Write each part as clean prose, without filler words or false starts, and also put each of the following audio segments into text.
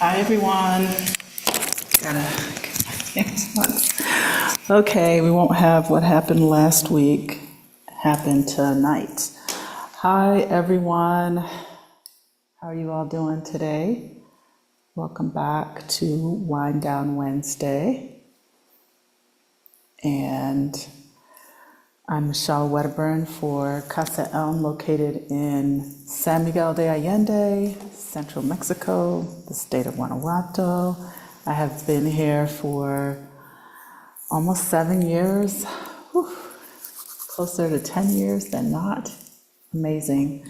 Hi, everyone. Okay, we won't have what happened last week happen tonight. Hi, everyone. How are you all doing today? Welcome back to Wind Down Wednesday. And I'm Michelle Wedderburn for Casa Elm, located in San Miguel de Allende, central Mexico, the state of Guanajuato. I have been here for almost 7 years, closer to 10 years than not. Amazing.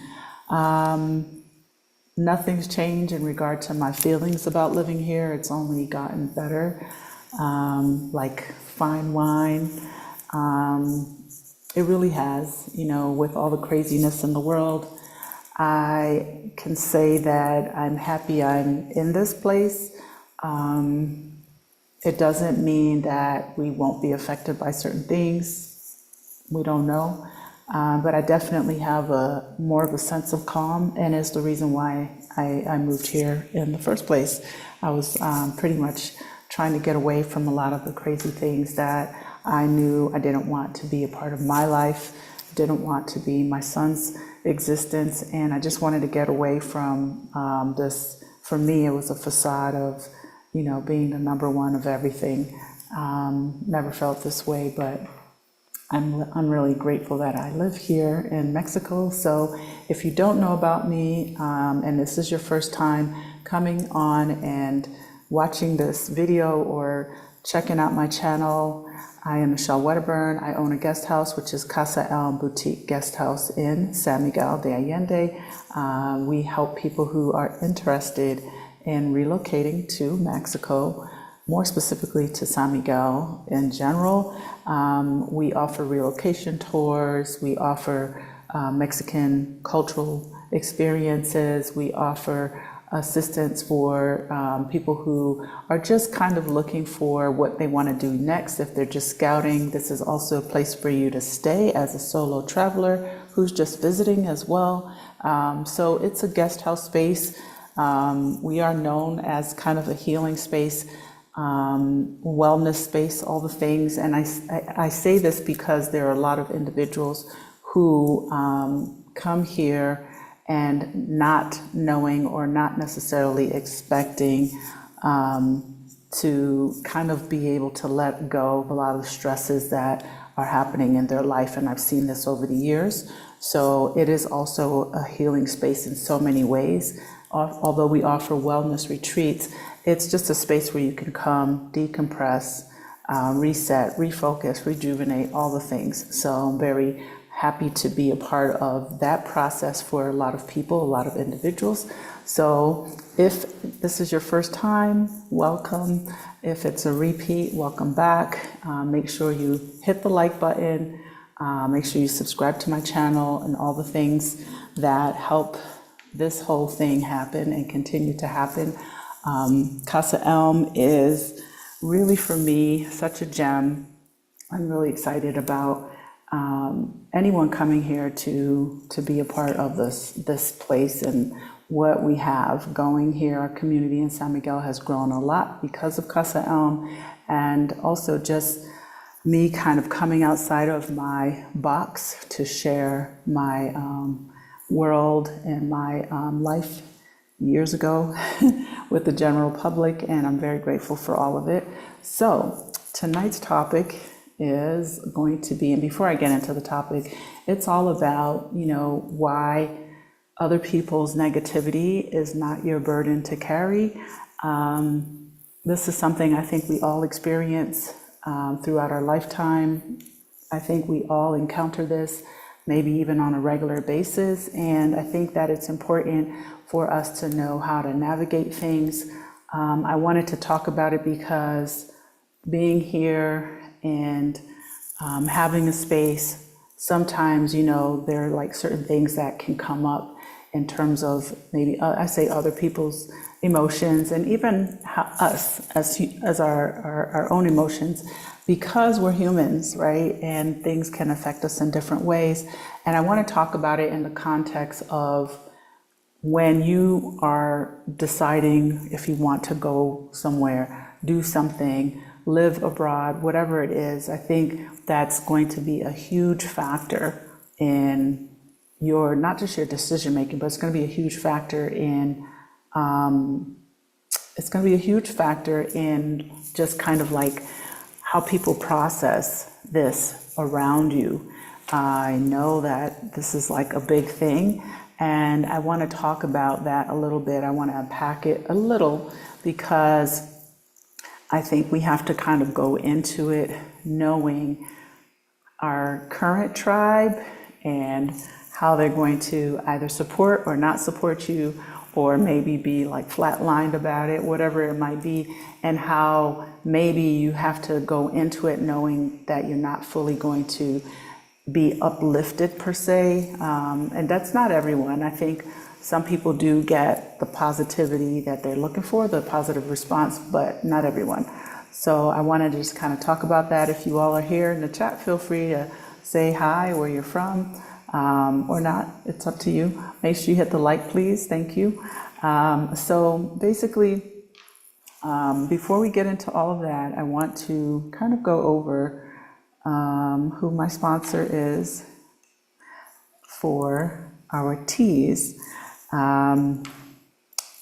Nothing's changed in regard to my feelings about living here. It's only gotten better, like fine wine. It really has, with all the craziness in the world. I can say that I'm happy I'm in this place. It doesn't mean that we won't be affected by certain things. We don't know. But I definitely have more of a sense of calm, and it's the reason why I moved here in the first place. I was pretty much trying to get away from a lot of the crazy things that I knew I didn't want to be a part of my life, didn't want to be my son's existence, and I just wanted to get away from this. For me, it was a facade of, being the number one of everything. Never felt this way, but I'm really grateful that I live here in Mexico. So if you don't know about me, and this is your first time coming on and watching this video or checking out my channel, I am Michelle Wedderburn. I own a guest house, which is Casa Elm Boutique Guest House in San Miguel de Allende. We help people who are interested in relocating to Mexico, more specifically to San Miguel in general. We offer relocation tours. We offer Mexican cultural experiences. We offer assistance for people who are just kind of looking for what they want to do next. If they're just scouting, this is also a place for you to stay as a solo traveler who's just visiting as well. So it's a guest house space. We are known as kind of a healing space, wellness space, all the things. And I say this because there are a lot of individuals who come here and not knowing or not necessarily expecting to kind of be able to let go of a lot of the stresses that are happening in their life. And I've seen this over the years. So it is also a healing space in so many ways. Although we offer wellness retreats, it's just a space where you can come, decompress, reset, refocus, rejuvenate, all the things. So I'm very happy to be a part of that process for a lot of people, a lot of individuals. So if this is your first time, welcome. If it's a repeat, welcome back. Make sure you hit the like button. Make sure you subscribe to my channel and all the things that help this whole thing happen and continue to happen. Casa Elm is really, for me, such a gem. I'm really excited about anyone coming here to be a part of this place and what we have going here. Our community in San Miguel has grown a lot because of Casa Elm, and also just me kind of coming outside of my box to share my world and my life years ago with the general public, and I'm very grateful for all of it. So tonight's topic is going to be, and before I get into the topic, it's all about, why other people's negativity is not your burden to carry. This is something I think we all experience throughout our lifetime. I think we all encounter this, maybe even on a regular basis. And I think that it's important for us to know how to navigate things. I wanted to talk about it because being here and having a space, sometimes, there are like certain things that can come up in terms of maybe, I say other people's emotions, and even us as our own emotions, because we're humans, right? And things can affect us in different ways. And I want to talk about it in the context of when you are deciding if you want to go somewhere, do something, live abroad, whatever it is, I think that's going to be a huge factor in your, not just your decision making, but it's going to be a huge factor in, it's going to be a huge factor in just kind of like how people process this around you. I know that this is like a big thing, and I want to talk about that a little bit. I want to unpack it a little because I think we have to kind of go into it knowing our current tribe and how they're going to either support or not support you, or maybe be like flatlined about it, whatever it might be, and how maybe you have to go into it knowing that you're not fully going to be uplifted per se. And that's not everyone. I think some people do get the positivity that they're looking for, the positive response, but not everyone. So I want to just kind of talk about that. If you all are here in the chat, feel free to say hi, where you're from, or not. It's up to you. Make sure you hit the like, please. Thank you. So basically, before we get into all of that, I want to kind of go over who my sponsor is for our teas.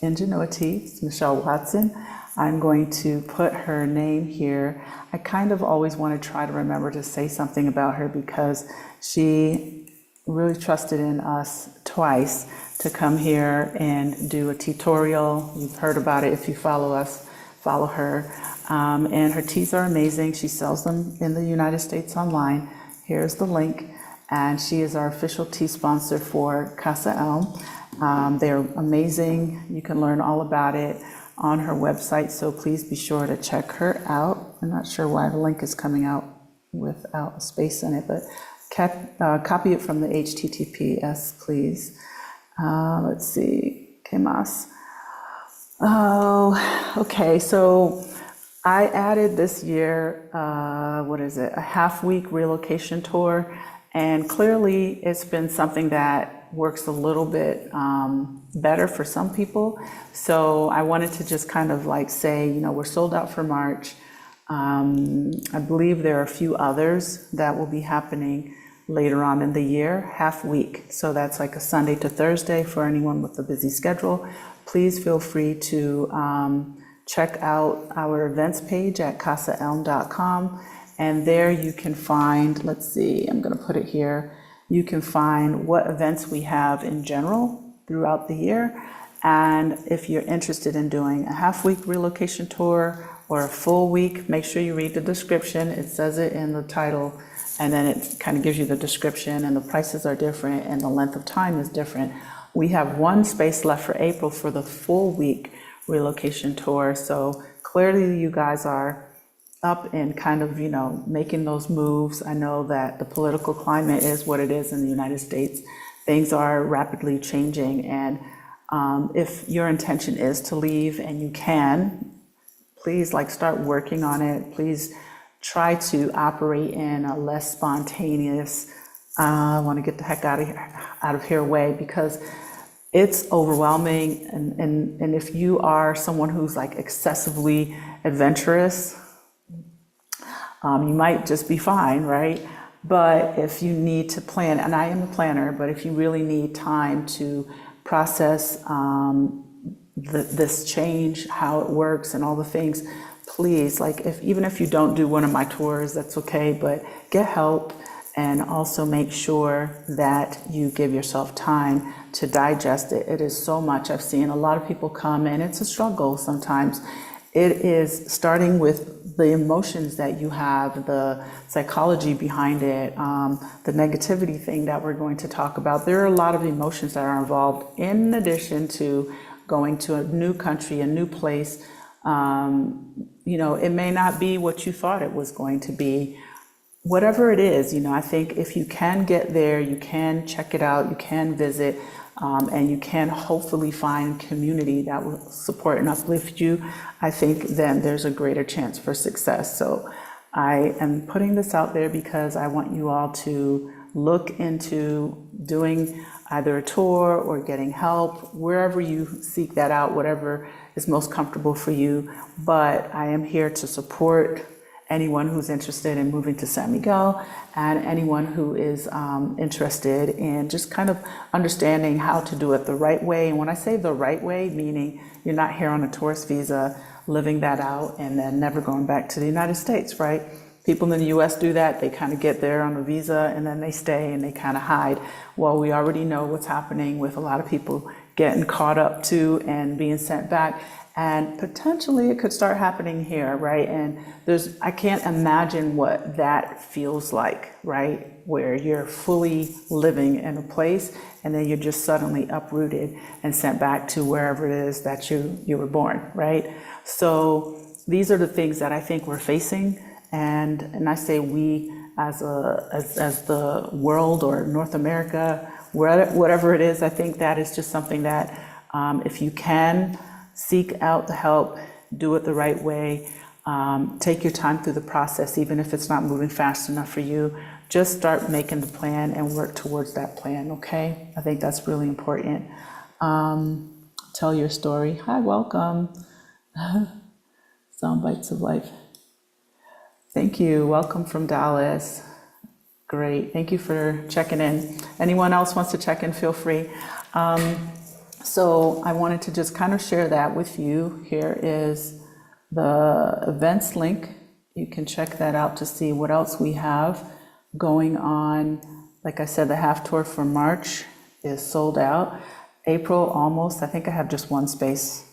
Ingenuity, it's Michelle Watson. I'm going to put her name here. I kind of always want to try to remember to say something about her because she really trusted in us twice to come here and do a tutorial. You've heard about it if you follow us, follow her. And her teas are amazing. She sells them in the United States online. Here's the link. And she is our official tea sponsor for Casa Elm. They're amazing. You can learn all about it on her website, so please be sure to check her out. I'm not sure why the link is coming out without a space in it, but copy it from the HTTPS, please. Let's see, ¿qué más? Oh, okay, so I added this year, a half-week relocation tour, and clearly it's been something that works a little bit better for some people. So I wanted to just kind of like say, we're sold out for March. I believe there are a few others that will be happening later on in the year, half week. So that's like a Sunday to Thursday for anyone with a busy schedule. Please feel free to check out our events page at casaelm.com. And there you can find, let's see, I'm going to put it here. You can find what events we have in general throughout the year. And if you're interested in doing a half-week relocation tour or a full week, make sure you read the description. It says it in the title, and then it kind of gives you the description, and the prices are different and the length of time is different. We have one space left for April for the full week relocation tour. So clearly you guys are up and kind of, making those moves. I know that the political climate is what it is in the United States. Things are rapidly changing, and if your intention is to leave and you can, please start working on it. Please try to operate in a less spontaneous, I want to get the heck out of here way, because it's overwhelming. And if you are someone who's excessively adventurous, you might just be fine, right? But if you need to plan, and I am a planner, but if you really need time to process this change, how it works and all the things, please, even if you don't do one of my tours, that's okay, but get help, and also make sure that you give yourself time to digest it. It is so much. I've seen a lot of people come, and it's a struggle sometimes. It is starting with the emotions that you have, the psychology behind it, the negativity thing that we're going to talk about. There are a lot of emotions that are involved in addition to going to a new country, a new place. It may not be what you thought it was going to be. Whatever it is, I think if you can get there, you can check it out, you can visit, and you can hopefully find community that will support and uplift you. I think then there's a greater chance for success. So I am putting this out there because I want you all to look into doing either a tour or getting help, wherever you seek that out, whatever is most comfortable for you. But I am here to support anyone who's interested in moving to San Miguel, and anyone who is interested in just kind of understanding how to do it the right way. And when I say the right way, meaning you're not here on a tourist visa, living that out, and then never going back to the United States, right? People in the US do that. They kind of get there on a visa and then they stay and they kind of hide. Well, we already know what's happening with a lot of people getting caught up to and being sent back. And potentially it could start happening here, right? And I can't imagine what that feels like, right? Where you're fully living in a place and then you're just suddenly uprooted and sent back to wherever it is that you were born, right? So these are the things that I think we're facing. And I say we as the world or North America, whatever it is, I think that is just something that if you can seek out the help, do it the right way, take your time through the process, even if it's not moving fast enough for you, just start making the plan and work towards that plan, okay? I think that's really important. Tell your story. Hi, welcome. Sound bites of life. Thank you. Welcome from Dallas. Great. Thank you for checking in. Anyone else wants to check in, feel free. So I wanted to just kind of share that with you. Here is the events link. You can check that out to see what else we have going on. Like I said, the half tour for March is sold out. April almost, I think I have just one space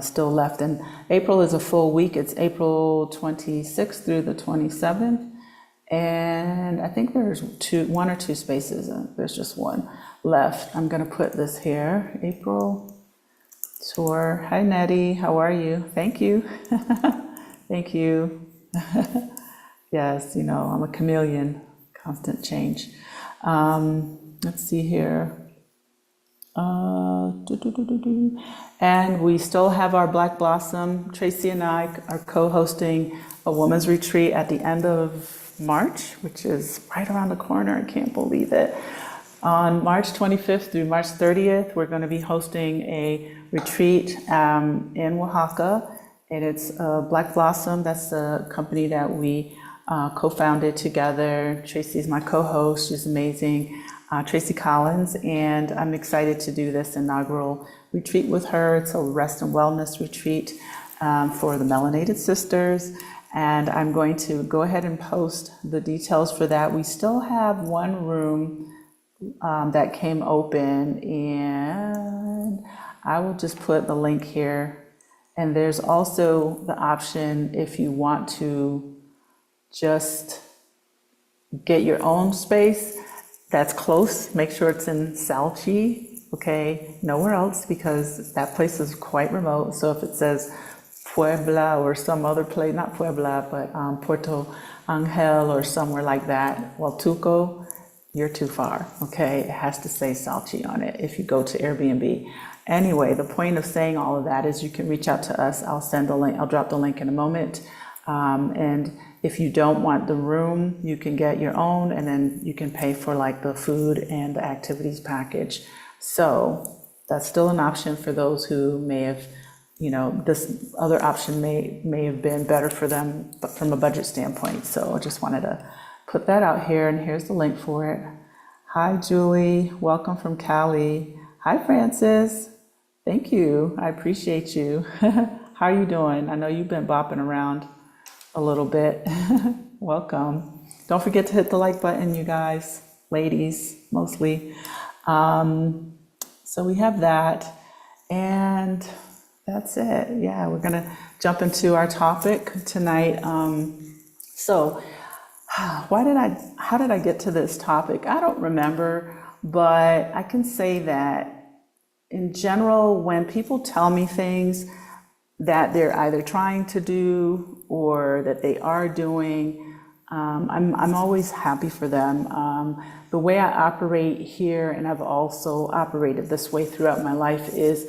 still left. And April is a full week. It's April 26th through the 27th. And I think there's one or two spaces. There's just one left. I'm going to put this here. April tour. Hi, Nettie. How are you? Thank you. Thank you. Yes, I'm a chameleon. Constant change. Let's see here. And we still have our Black Blossom. Tracy and I are co-hosting a women's retreat at the end of March, which is right around the corner. I can't believe it. On March 25th through March 30th, we're going to be hosting a retreat in Oaxaca. And it's Black Blossom. That's the company that we co-founded together. Tracy's my co-host. She's amazing. Tracy Collins, and I'm excited to do this inaugural retreat with her. It's a rest and wellness retreat for the Melanated Sisters, and I'm going to go ahead and post the details for that. We still have one room that came open, and I will just put the link here. And there's also the option if you want to just get your own space that's close. Make sure it's in Salchi, okay? Nowhere else, because that place is quite remote. So if it says Puebla or some other place, not Puebla, but Puerto Angel or somewhere like that, Hualtuco, you're too far, okay? It has to say Salchi on it if you go to Airbnb. Anyway, the point of saying all of that is you can reach out to us. I'll send the link. I'll drop the link in a moment. And if you don't want the room, you can get your own, and then you can pay for like the food and the activities package. So that's still an option for those who may have, this other option may have been better for them, but from a budget standpoint. So I just wanted to put that out here, and here's the link for it. Hi, Julie. Welcome from Cali. Hi, Francis. Thank you. I appreciate you. How are you doing? I know you've been bopping around a little bit. Welcome. Don't forget to hit the like button, you guys, ladies, mostly. So we have that, and that's it. Yeah, we're gonna jump into our topic tonight. So how did I get to this topic? I don't remember, but I can say that in general, when people tell me things that they're either trying to do or that they are doing, I'm always happy for them. The way I operate here, and I've also operated this way throughout my life, is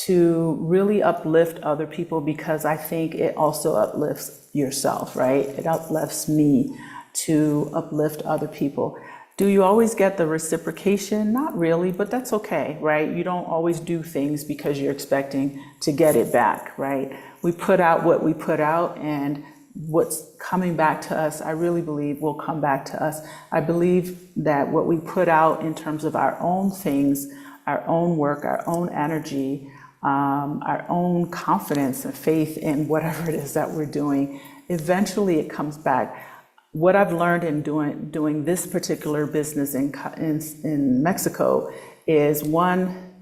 to really uplift other people, because I think it also uplifts yourself, right? It uplifts me to uplift other people. Do you always get the reciprocation? Not really, but that's okay, right? You don't always do things because you're expecting to get it back, right? We put out what we put out, and what's coming back to us, I really believe will come back to us. I believe that what we put out in terms of our own things, our own work, our own energy, our own confidence and faith in whatever it is that we're doing, eventually it comes back. What I've learned in doing this particular business in Mexico is, one,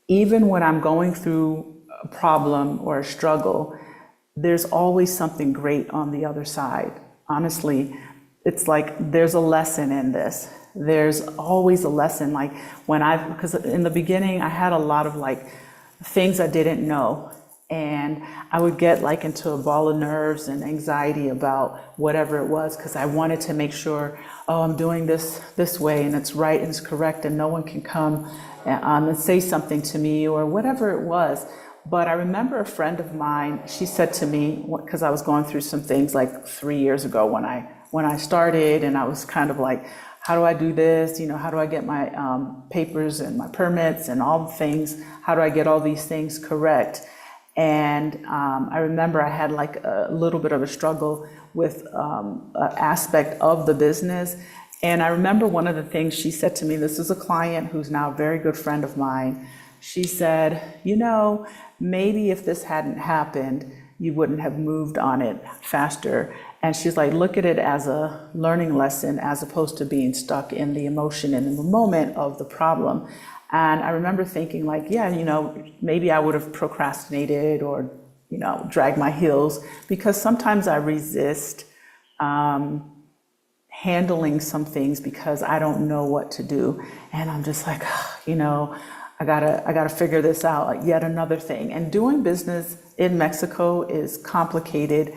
even when I'm going through a problem or a struggle, there's always something great on the other side. Honestly, it's like there's a lesson in this. There's always a lesson. Like because in the beginning I had a lot of like things I didn't know. And I would get like into a ball of nerves and anxiety about whatever it was, because I wanted to make sure, oh, I'm doing this way and it's right and it's correct and no one can come and say something to me or whatever it was. But I remember a friend of mine, she said to me, because I was going through some things like 3 years ago when I started, and I was kind of like, how do I do this? How do I get my papers and my permits and all the things? How do I get all these things correct? And I remember I had like a little bit of a struggle with an aspect of the business. And I remember one of the things she said to me, this is a client who's now a very good friend of mine. She said, maybe if this hadn't happened, you wouldn't have moved on it faster. And she's like, look at it as a learning lesson as opposed to being stuck in the emotion and in the moment of the problem. And I remember thinking like, yeah, maybe I would have procrastinated or, dragged my heels, because sometimes I resist handling some things because I don't know what to do. And I'm just like, I gotta figure this out, like yet another thing. And doing business in Mexico is complicated,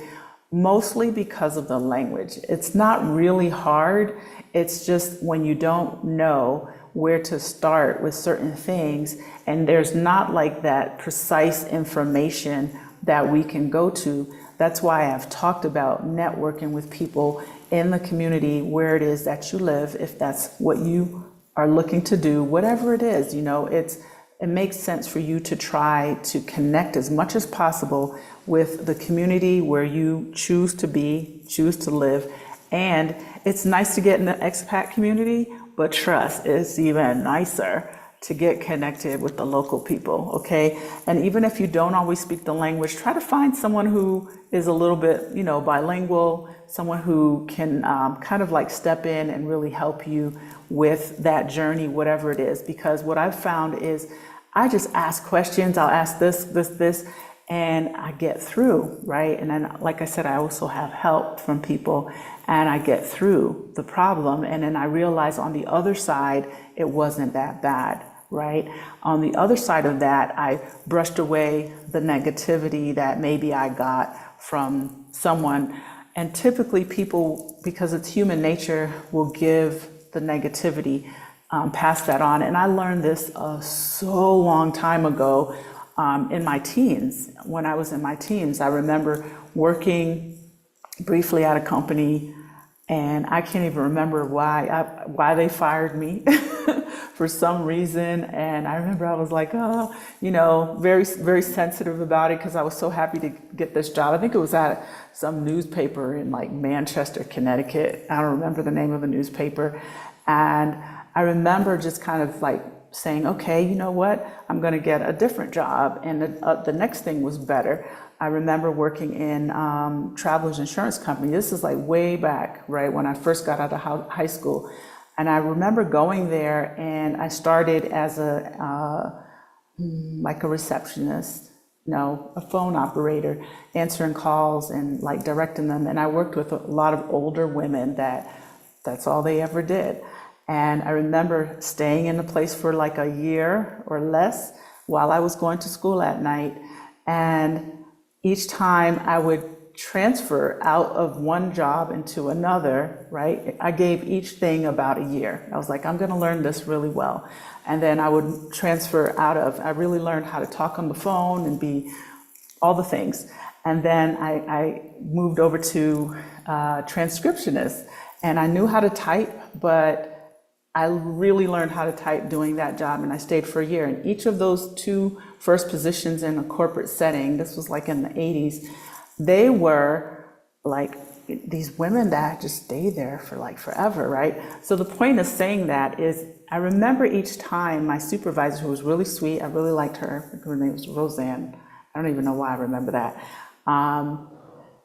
mostly because of the language. It's not really hard. It's just when you don't know where to start with certain things, and there's not like that precise information that we can go to. That's why I've talked about networking with people in the community where it is that you live, if that's what you are looking to do, whatever it is, it makes sense for you to try to connect as much as possible with the community where you choose to be, choose to live. And it's nice to get in the expat community, but trust, it's even nicer to get connected with the local people, okay? And even if you don't always speak the language, try to find someone who is a little bit, bilingual, someone who can kind of like step in and really help you with that journey, whatever it is. Because what I've found is I just ask questions. I'll ask this, and I get through, right? And then, like I said, I also have help from people, and I get through the problem. And then I realize on the other side, it wasn't that bad, right? On the other side of that, I brushed away the negativity that maybe I got from someone. And typically people, because it's human nature, will give the negativity, pass that on. And I learned this so long time ago in my teens. When I was in my teens, I remember working briefly at a company, and I can't even remember why they fired me for some reason. And I remember I was like, very, very sensitive about it, because I was so happy to get this job. I think it was at some newspaper in like Manchester, Connecticut. I don't remember the name of the newspaper. And I remember just kind of like saying, okay, you know what? I'm going to get a different job. And the next thing was better. I remember working in Travelers Insurance Company. This is like way back, right, when I first got out of high school. And I remember going there, and I started as like a receptionist, a phone operator, answering calls and like directing them. And I worked with a lot of older women that's all they ever did. And I remember staying in the place for like a year or less while I was going to school at night. And each time I would transfer out of one job into another, right? I gave each thing about a year. I was like, I'm gonna learn this really well. And then I would transfer I really learned how to talk on the phone and be all the things. And then I moved over to transcriptionist, and I knew how to type, but I really learned how to type doing that job, and I stayed for a year. And each of those two first positions in a corporate setting, this was like in the 80s, they were like these women that just stayed there for like forever, right? So the point of saying that is, I remember each time my supervisor, who was really sweet, I really liked her, her name was Roseanne. I don't even know why I remember that.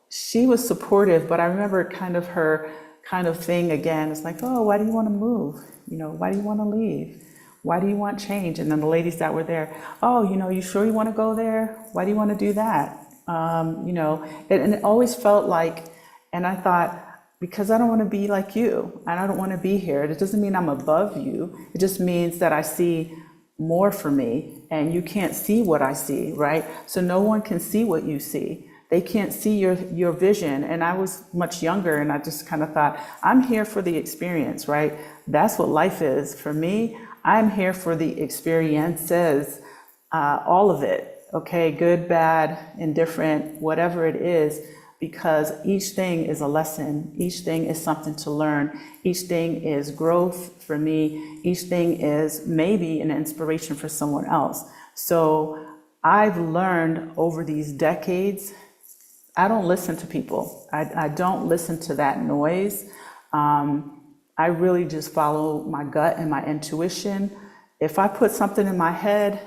She was supportive, but I remember kind of her kind of thing again. It's like, oh, why do you want to move? You know, why do you want to leave? Why do you want change? And then the ladies that were there, oh, you know, you sure you want to go there? Why do you want to do that? You know, and it always felt like, and I thought, because I don't want to be like you, and I don't want to be here. It doesn't mean I'm above you. It just means that I see more for me, and you can't see what I see, right? So no one can see what you see. They can't see your vision. And I was much younger, and I just kind of thought, I'm here for the experience, right? That's what life is. For me, I'm here for the experiences, all of it, okay? Good, bad, indifferent, whatever it is, because each thing is a lesson. Each thing is something to learn. Each thing is growth for me. Each thing is maybe an inspiration for someone else. So I've learned over these decades, I don't listen to people. I don't listen to that noise. I really just follow my gut and my intuition. If I put something in my head,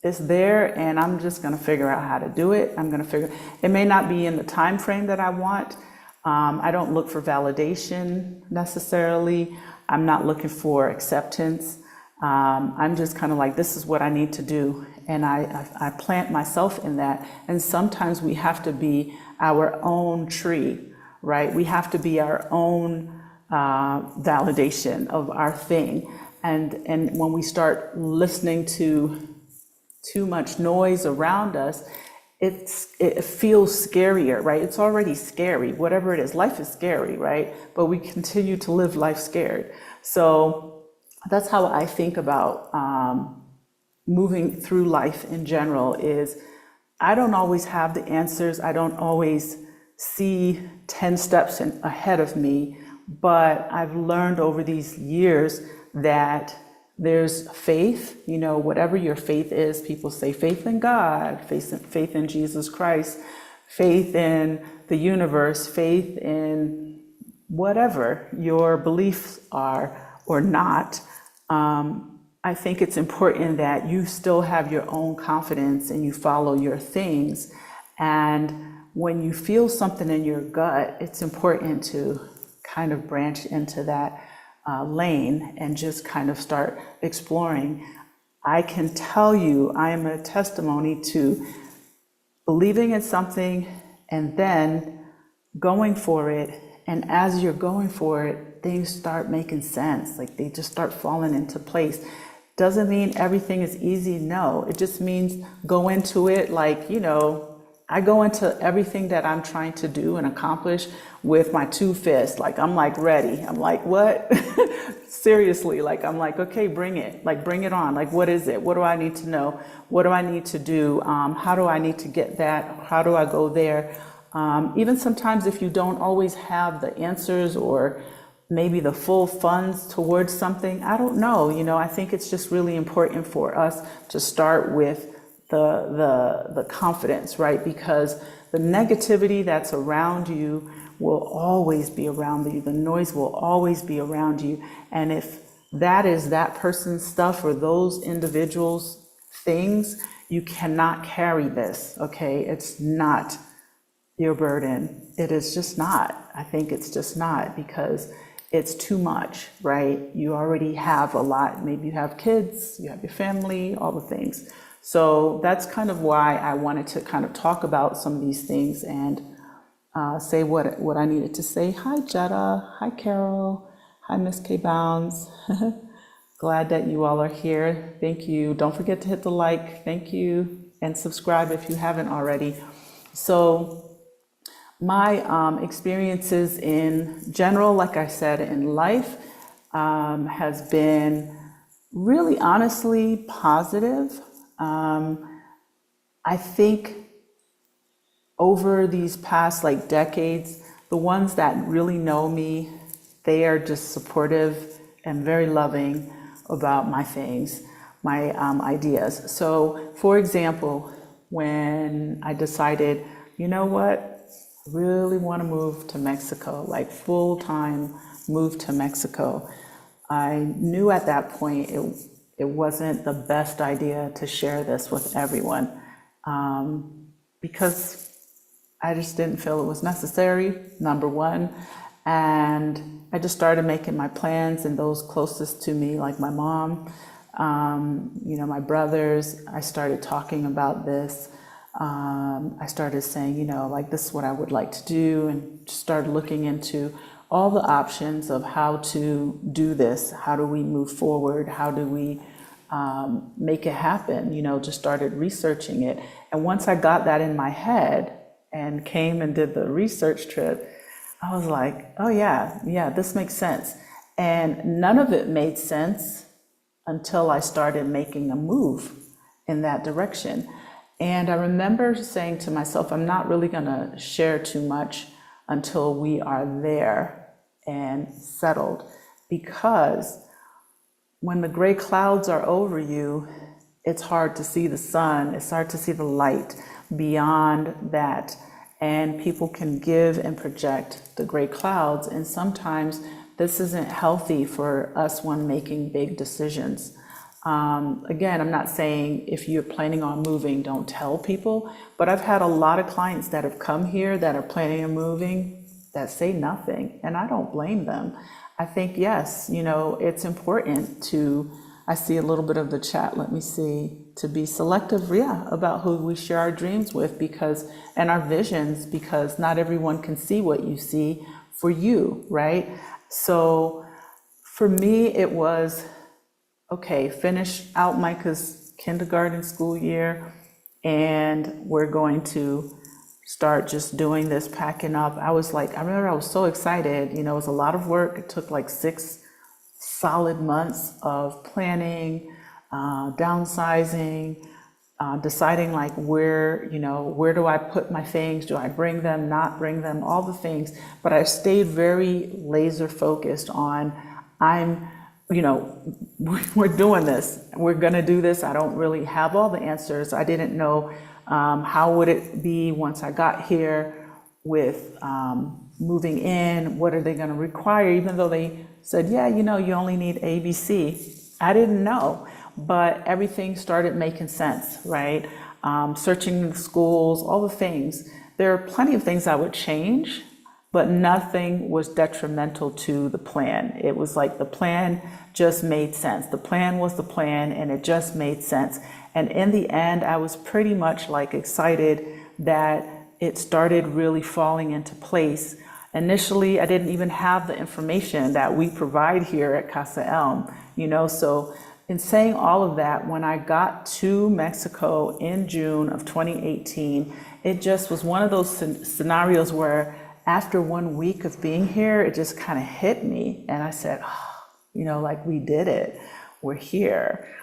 it's there, and I'm just going to figure out how to do it. It may not be in the time frame that I want. I don't look for validation necessarily. I'm not looking for acceptance. I'm just kind of like, this is what I need to do. And I plant myself in that. And sometimes we have to be our own tree, right? We have to be our own validation of our thing. And when we start listening to too much noise around us, it feels scarier, right? It's already scary, whatever it is. Life is scary, right? But we continue to live life scared. So that's how I think about moving through life in general. Is I don't always have the answers. I don't always see 10 steps ahead of me, but I've learned over these years that there's faith, you know, whatever your faith is. People say faith in God, faith in Jesus Christ, faith in the universe, faith in whatever your beliefs are or not. I think it's important that you still have your own confidence and you follow your things. And when you feel something in your gut, it's important to kind of branch into that lane and just kind of start exploring. I can tell you, I am a testimony to believing in something and then going for it. And as you're going for it, things start making sense. Like they just start falling into place. Doesn't mean everything is easy. No, it just means go into it like, you know, I go into everything that I'm trying to do and accomplish with my two fists. Like, I'm like ready. I'm like, what? Seriously, like, I'm like, okay, bring it. Like, bring it on. Like, what is it? What do I need to know? What do I need to do? How do I need to get that? How do I go there? Even sometimes if you don't always have the answers or maybe the full funds towards something, I don't know. You know, I think it's just really important for us to start with the confidence, right? Because the negativity that's around you will always be around you. The noise will always be around you. And if that is that person's stuff or those individuals' things, you cannot carry this, okay? It's not your burden. It is just not. I think it's just not, because it's too much, right? You already have a lot. Maybe you have kids, you have your family, all the things. So that's kind of why I wanted to kind of talk about some of these things and say what I needed to say. Hi, Jetta. Hi, Carol. Hi, Miss K Bounds. Glad that you all are here. Thank you. Don't forget to hit the like. Thank you. And subscribe if you haven't already. So my experiences in general, like I said, in life has been really honestly positive. I think over these past decades, the ones that really know me, they are just supportive am very loving about my things, my ideas. So, for example, when I decided, you know what, I really want to move to Mexico, like full-time move to Mexico, I knew at that point it wasn't the best idea to share this with everyone, because I just didn't feel it was necessary, number one. And I just started making my plans, and those closest to me, like my mom, my brothers, I started talking about this. I started saying, like, this is what I would like to do, and started looking into all the options of how to do this. How do we move forward? How do we make it happen? Just started researching it. And once I got that in my head and came and did the research trip, I was like, oh yeah, this makes sense. And none of it made sense until I started making a move in that direction. And I remember saying to myself, I'm not really gonna share too much until we are there and settled, because when the gray clouds are over you, it's hard to see the sun, it's hard to see the light beyond that. And people can give and project the gray clouds, and sometimes this isn't healthy for us when making big decisions. Again, I'm not saying if you're planning on moving, don't tell people, but I've had a lot of clients that have come here that are planning on moving that say nothing, and I don't blame them. I think, yes, it's important to, I see a little bit of the chat, let me see, to be selective, about who we share our dreams with, and our visions, because not everyone can see what you see for you, right? So for me, it was, okay, finish out my kindergarten school year, and we're going to start just doing this, packing up. I remember I was so excited, it was a lot of work. It took like 6 solid months of planning, downsizing, deciding like where do I put my things? Do I bring them, not bring them, all the things. But I stayed very laser focused on, we're doing this. We're gonna do this. I don't really have all the answers. I didn't know how would it be once I got here with moving in, what are they gonna require, even though they said, yeah, you only need ABC. I didn't know, but everything started making sense, right? Searching the schools, all the things. There are plenty of things I would change, but nothing was detrimental to the plan. It was like the plan just made sense. The plan was the plan, and it just made sense. And in the end, I was pretty much like excited that it started really falling into place. Initially, I didn't even have the information that we provide here at Casa Elm, so in saying all of that, when I got to Mexico in June of 2018, it just was one of those scenarios where after 1 week of being here, it just kind of hit me. And I said, like, we did it, we're here.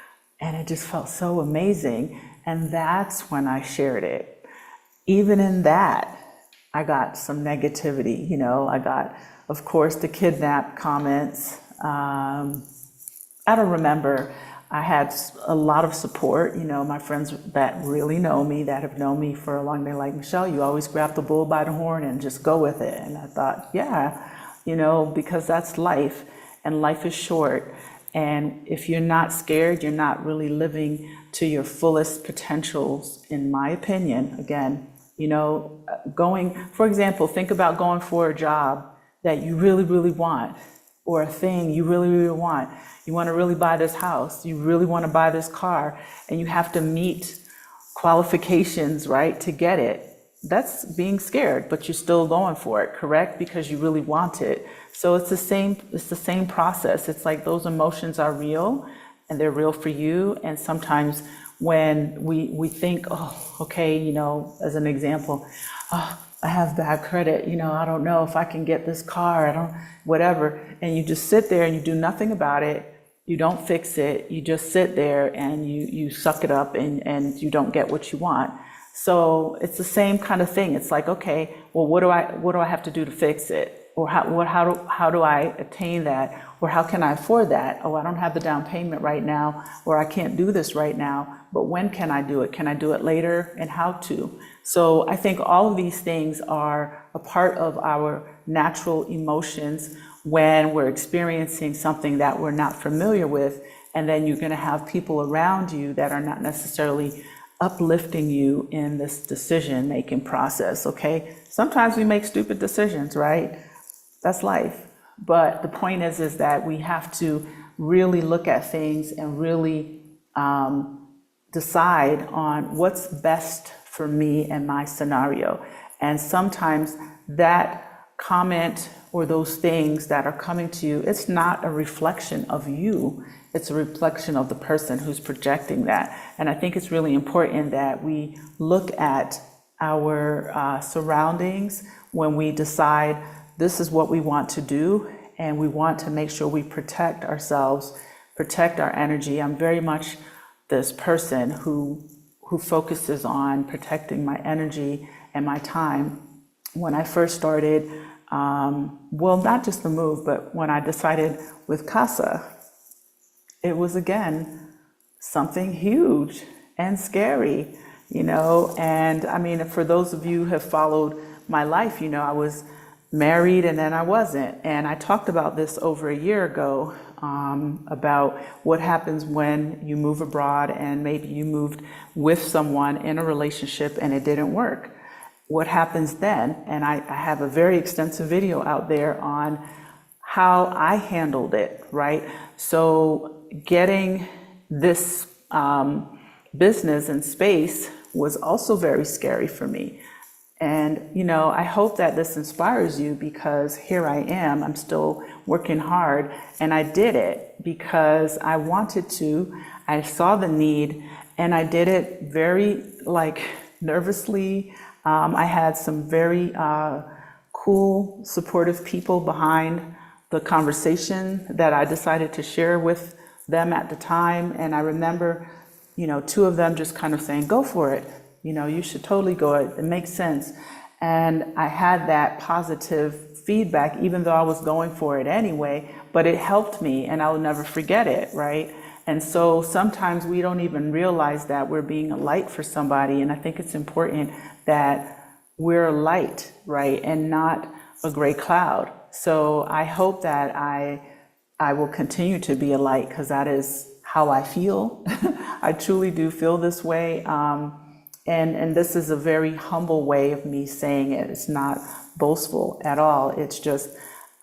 And it just felt so amazing. And that's when I shared it. Even in that, I got some negativity, I got, of course, the kidnap comments. I don't remember. I had a lot of support, my friends that really know me, that have known me for a long time, like, Michelle, you always grab the bull by the horn and just go with it. And I thought, yeah, because that's life, and life is short. And if you're not scared, you're not really living to your fullest potentials, in my opinion. Again, going, for example, think about going for a job that you really, really want, or a thing you really, really want. You want to really buy this house, you really want to buy this car, and you have to meet qualifications, right, to get it. That's being scared, but you're still going for it, correct? Because you really want it. So it's the same process. It's like those emotions are real, and they're real for you. And sometimes when we think, oh, okay, as an example, oh, I have bad credit, I don't know if I can get this car, whatever. And you just sit there and you do nothing about it. You don't fix it. You just sit there and you suck it up, and you don't get what you want. So it's the same kind of thing. It's like, okay, well, what do I have to do to fix it? Or how do I attain that? Or how can I afford that? Oh, I don't have the down payment right now, or I can't do this right now, but when can I do it? Can I do it later, and how to? So I think all of these things are a part of our natural emotions when we're experiencing something that we're not familiar with, and then you're gonna have people around you that are not necessarily uplifting you in this decision-making process, okay? Sometimes we make stupid decisions, right? That's life. But the point is that we have to really look at things and really decide on what's best for me and my scenario. And sometimes that comment or those things that are coming to you, it's not a reflection of you, it's a reflection of the person who's projecting that. And I think it's really important that we look at our surroundings when we decide this is what we want to do, and we want to make sure we protect ourselves, protect our energy. I'm very much this person who focuses on protecting my energy and my time. When I first started, well, not just the move, but when I decided with Casa, it was again something huge and scary, and I mean, for those of you who have followed my life, I was married and then I wasn't. And I talked about this over a year ago, about what happens when you move abroad and maybe you moved with someone in a relationship and it didn't work. What happens then? And I have a very extensive video out there on how I handled it, right? So getting this business and space was also very scary for me. And, I hope that this inspires you, because here I am, I'm still working hard, and I did it because I wanted to, I saw the need, and I did it very, nervously. I had some very cool, supportive people behind the conversation that I decided to share with them at the time. And I remember, two of them just kind of saying, go for it. You should totally go. It makes sense. And I had that positive feedback, even though I was going for it anyway, but it helped me and I'll never forget it, right? And so sometimes we don't even realize that we're being a light for somebody. And I think it's important that we're a light, right? And not a gray cloud. So I hope that I will continue to be a light, because that is how I feel. I truly do feel this way. And this is a very humble way of me saying it. It's not boastful at all. It's just,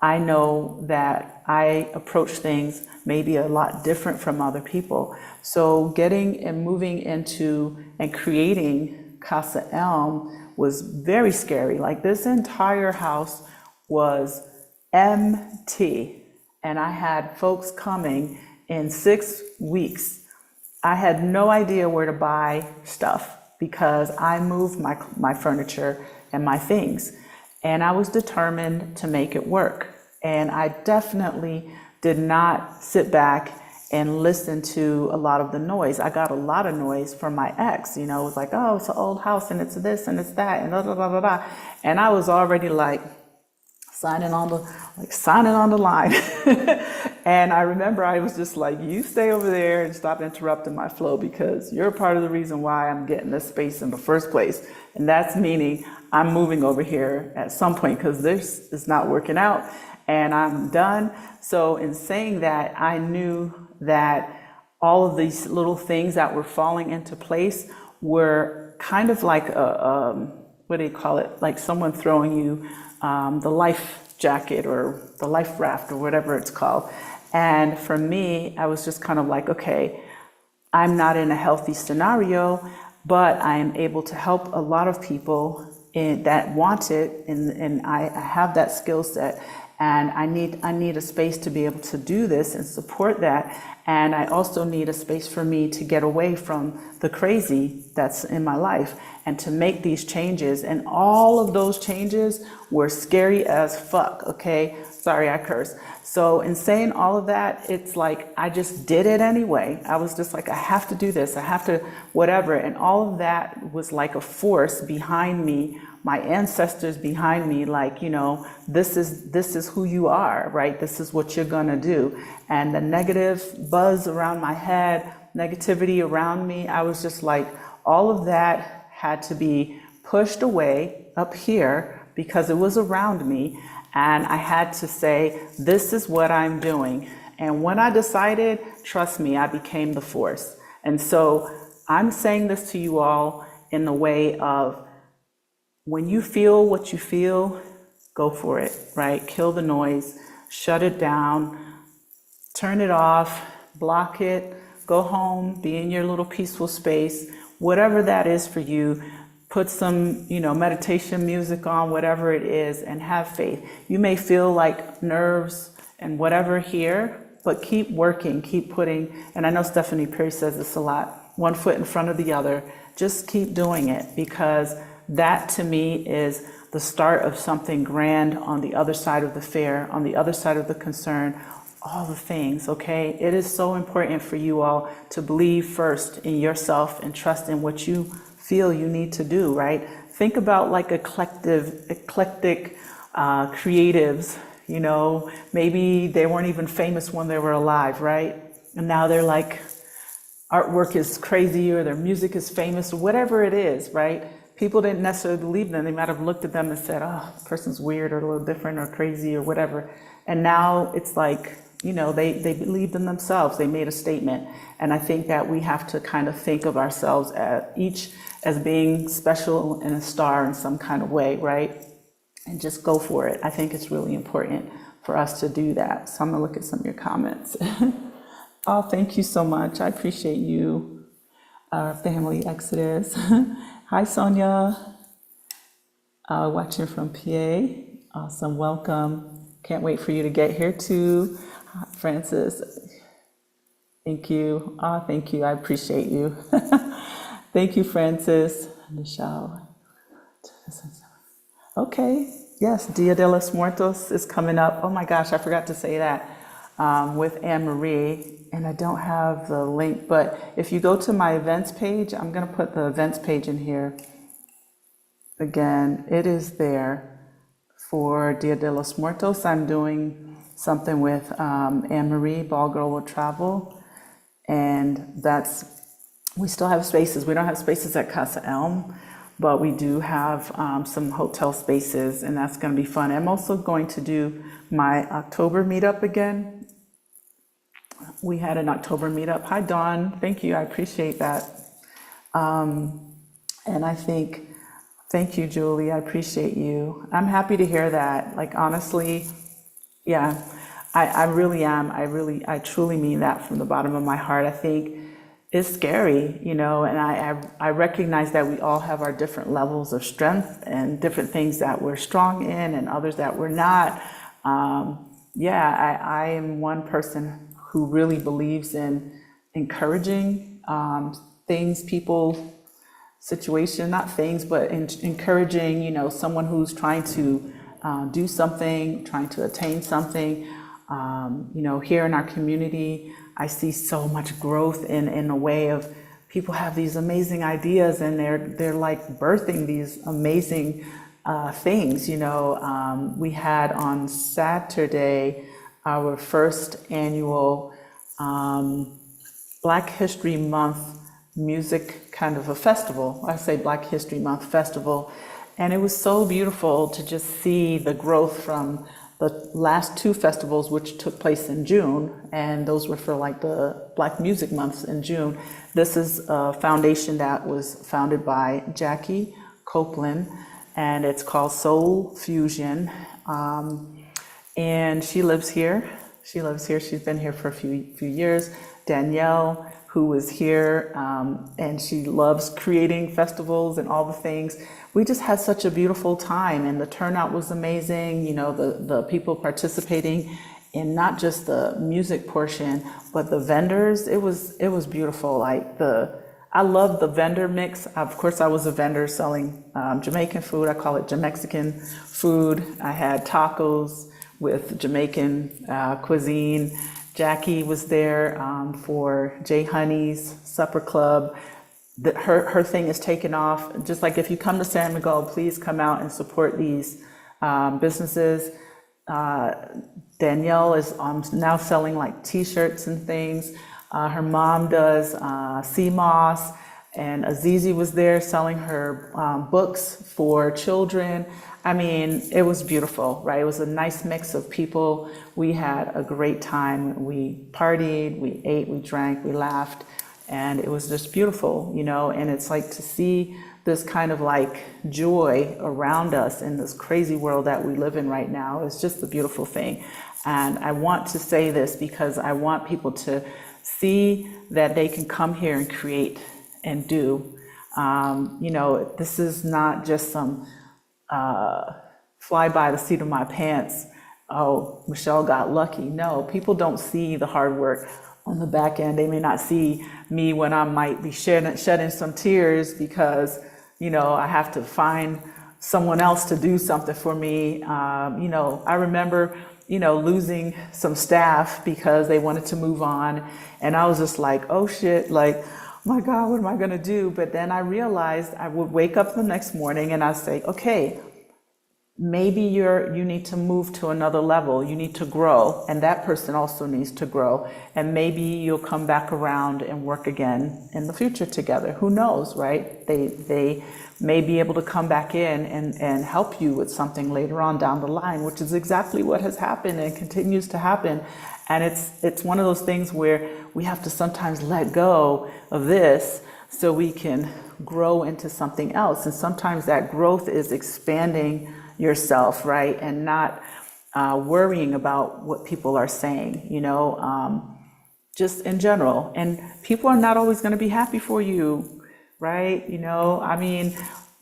I know that I approach things maybe a lot different from other people. So getting and moving into and creating Casa Elm was very scary. Like, this entire house was empty. And I had folks coming in 6 weeks. I had no idea where to buy stuff, because I moved my furniture and my things, and I was determined to make it work. And I definitely did not sit back and listen to a lot of the noise. I got a lot of noise from my ex, it was like, oh, it's an old house and it's this and it's that and blah, blah, blah, blah, blah. And I was already signing on the line. And I remember I was just like, you stay over there and stop interrupting my flow, because you're part of the reason why I'm getting this space in the first place. And that's meaning I'm moving over here at some point, because this is not working out and I'm done. So in saying that, I knew that all of these little things that were falling into place were kind of like what do you call it? Like someone throwing you the life jacket or the life raft or whatever it's called. And for me, I was just kind of like, okay, I'm not in a healthy scenario, but I am able to help a lot of people that want it, and I have that skill set, and I need a space to be able to do this and support that. And I also need a space for me to get away from the crazy that's in my life and to make these changes. And all of those changes were scary as fuck, okay? Sorry, I curse. So in saying all of that, it's like I just did it anyway. I was just like, I have to do this, I have to whatever. And all of that was like a force behind me, my ancestors behind me, like, you know, this is who you are, right? This is what you're gonna do. And the negative buzz around my head, negativity around me, I was just like, all of that had to be pushed away up here because it was around me. And I had to say, this is what I'm doing. And when I decided, trust me, I became the force. And so I'm saying this to you all in the way of, when you feel what you feel, go for it, right? Kill the noise, shut it down, turn it off, block it, go home, be in your little peaceful space, whatever that is for you. Put some, you know, meditation music on, whatever it is, and have faith. You may feel like nerves and whatever here, but keep working, keep putting, and I know Stephanie Perry says this a lot, one foot in front of the other. Just keep doing it, because that to me is the start of something grand on the other side of the fair, on the other side of the concern, all the things, okay? It is so important for you all to believe first in yourself and trust in what you feel you need to do, right? Think about like eclectic creatives, you know, maybe they weren't even famous when they were alive, right? And now they're like, artwork is crazy or their music is famous or whatever it is, right? People didn't necessarily believe them. They might have looked at them and said, oh, this person's weird or a little different or crazy or whatever. And now it's like, you know, they believed in themselves. They made a statement. And I think that we have to kind of think of ourselves each as being special and a star in some kind of way, right? And just go for it. I think it's really important for us to do that. So I'm gonna look at some of your comments. Oh, thank you so much. I appreciate you, our family Exodus. Hi, Sonia. Watching from PA. Awesome, welcome. Can't wait for you to get here too. Francis, thank you. Thank you, I appreciate you. Thank you, Francis. Michelle. Okay, yes, Dia de los Muertos is coming up. Oh my gosh, I forgot to say that, with Anne Marie. And I don't have the link, but if you go to my events page, I'm gonna put the events page in here. Again, it is there for Dia de los Muertos. I'm doing something with Anne Marie, Ball Girl Will Travel. And we still have spaces. We don't have spaces at Casa Elm, but we do have some hotel spaces, and that's gonna be fun. I'm also going to do my October meetup again. We had an October meetup. Hi, Dawn. Thank you. I appreciate that. And I think, thank you, Julie. I appreciate you. I'm happy to hear that. Like, honestly, yeah, I really am. I truly mean that from the bottom of my heart. I think it's scary, you know, and I recognize that we all have our different levels of strength and different things that we're strong in and others that we're not. Yeah, I am one person who really believes in encouraging things, people, situation, not things, but encouraging, you know, someone who's trying to do something, trying to attain something. You know, here in our community, I see so much growth in a way of people have these amazing ideas and they're like birthing these amazing things, you know. We had on Saturday our first annual Black History Month music kind of a festival. I say Black History Month festival. And it was so beautiful to just see the growth from the last two festivals, which took place in June. And those were for like the Black Music Months in June. This is a foundation that was founded by Jackie Copeland, and it's called Soul Fusion. And she lives here. She's been here for a few years. Danielle, who was here, and she loves creating festivals and all the things. We just had such a beautiful time, and the turnout was amazing. You know, the people participating and not just the music portion, but the vendors. It was beautiful. I love the vendor mix. Of course, I was a vendor selling Jamaican food. I call it Jamexican food. I had tacos with Jamaican cuisine. Jackie was there for Jay Honey's Supper Club. Her thing is taken off. Just like if you come to San Miguel, please come out and support these businesses. Danielle is now selling like t-shirts and things. Her mom does CMOS, and Azizi was there selling her books for children. I mean, it was beautiful, right? It was a nice mix of people. We had a great time. We partied, we ate, we drank, we laughed, and it was just beautiful, and it's like to see this kind of like joy around us in this crazy world that we live in right now. It's just a beautiful thing. And I want to say this because I want people to see that they can come here and create and do. This is not just some fly by the seat of my pants, oh, Michelle got lucky. No, people don't see the hard work on the back end. They may not see me when I might be shedding some tears because, I have to find someone else to do something for me. I remember, losing some staff because they wanted to move on. And I was just like, oh shit, like, my God, what am I gonna do? But then I realized I would wake up the next morning and I'd say, okay, maybe you need to move to another level. You need to grow, and that person also needs to grow. And maybe you'll come back around and work again in the future together. Who knows, right? They may be able to come back in and help you with something later on down the line, which is exactly what has happened and continues to happen. And it's one of those things where we have to sometimes let go of this so we can grow into something else. And sometimes that growth is expanding yourself, right? And not worrying about what people are saying, just in general. And people are not always going to be happy for you, right? I mean,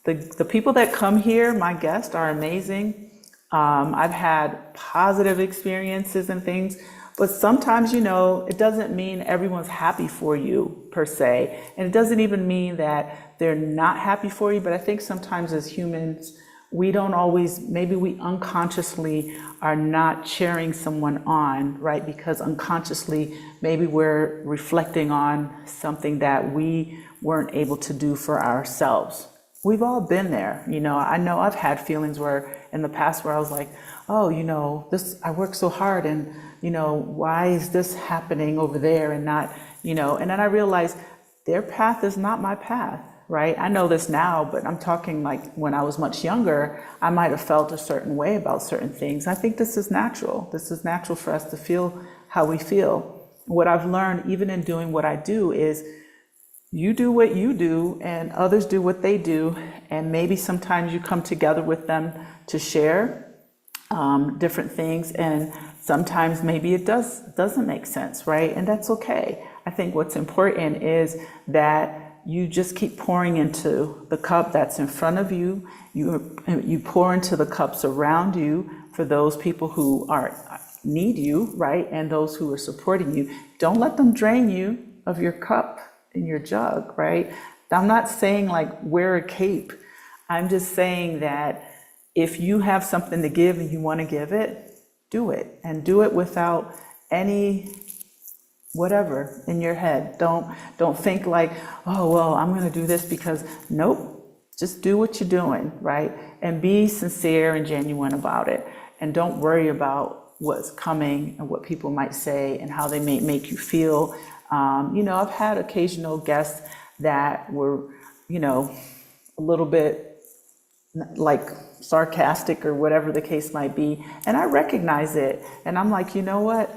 the people that come here, my guests, are amazing. I've had positive experiences and things, but sometimes, it doesn't mean everyone's happy for you per se. And it doesn't even mean that they're not happy for you. But I think sometimes as humans, we don't always, maybe we unconsciously are not cheering someone on, right? Because unconsciously, maybe we're reflecting on something that we weren't able to do for ourselves. We've all been there. I know I've had feelings where in the past where I was like, oh, I work so hard and, why is this happening over there and not, and then I realized their path is not my path. Right? I know this now, but I'm talking like when I was much younger, I might have felt a certain way about certain things. I think this is natural. This is natural for us to feel how we feel. What I've learned, even in doing what I do, is you do what you do and others do what they do. And maybe sometimes you come together with them to share different things. And sometimes maybe it doesn't make sense, right? And that's okay. I think what's important is that you just keep pouring into the cup that's in front of you. You pour into the cups around you for those people who need you, right? And those who are supporting you. Don't let them drain you of your cup and your jug, right? I'm not saying like wear a cape. I'm just saying that if you have something to give and you want to give it, do it. And do it without any whatever in your head. Don't think like, oh, well, I'm going to do this because nope, just do what you're doing, right? And be sincere and genuine about it. And don't worry about what's coming and what people might say and how they may make you feel. I've had occasional guests that were, a little bit like sarcastic or whatever the case might be. And I recognize it. And I'm like, you know what?